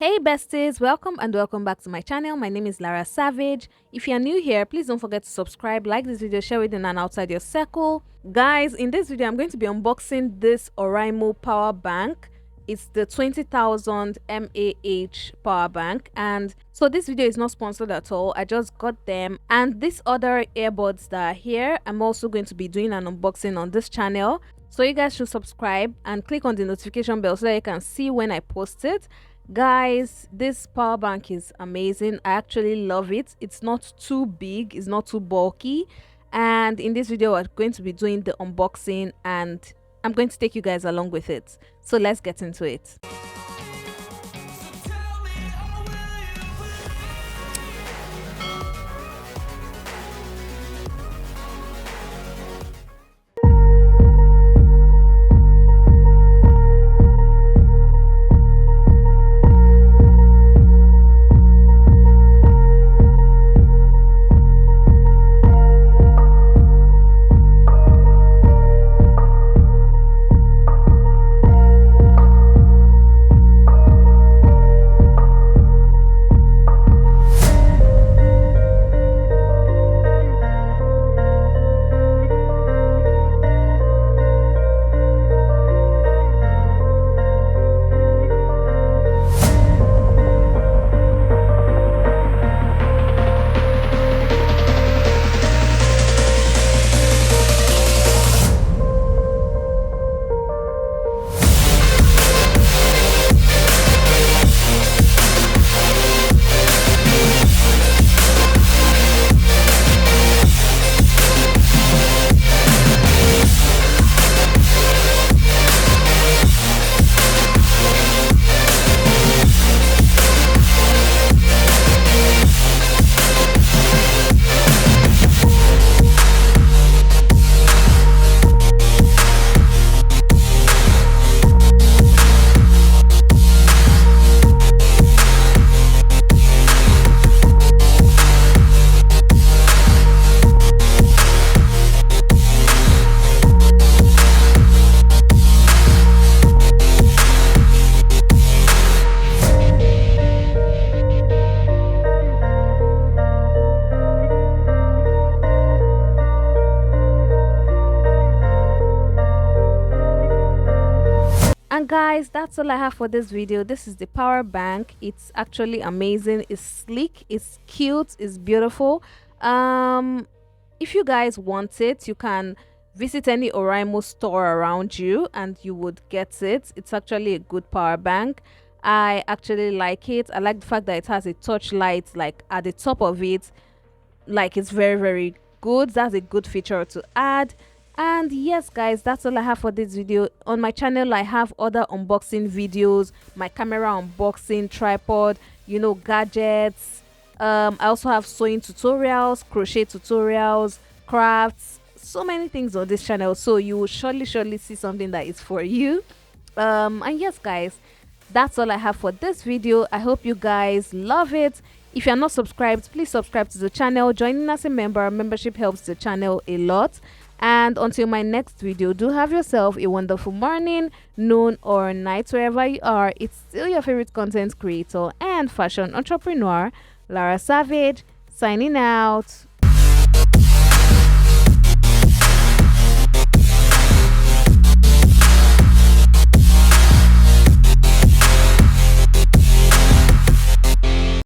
Hey besties, welcome back to my channel. My name is Lara Savage. If you're new here, please don't forget to subscribe, like this video, share it in and outside your circle. Guys, in this video I'm going to be unboxing this Oraimo power bank. It's the 20,000 mAh power bank, and so this video is not sponsored at all. I just got them, and these other earbuds that are here, I'm also going to be doing an unboxing on this channel. So you guys should subscribe and click on the notification bell so that you can see when I post it. Guys, this power bank is amazing. I actually love it. It's not too big, it's not too bulky, and in this video we're going to be doing the unboxing and I'm going to take you guys along with it. So let's get into it. And guys, that's all I have for this video. This is the power bank. It's actually amazing. It's sleek, it's cute, it's beautiful. If you guys want it, you can visit any Oraimo store around you and you would get it. It's actually a good power bank. I actually like it. I like the fact that it has a touch light like at the top of it. Like, it's very good. That's a good feature to add. And yes guys, that's all I have for this video. On my channel I have other unboxing videos, my camera unboxing, tripod, gadgets. I also have sewing tutorials, crochet tutorials, crafts, so many things on this channel, so you will surely see something that is for you. And yes guys, that's all I have for this video. I hope you guys love it. If you're not subscribed, please subscribe to the channel. Joining as a member, membership helps the channel a lot. And until my next video, do have yourself a wonderful morning, noon or night, wherever you are. It's still your favorite content creator and fashion entrepreneur, Lara Savage, signing out.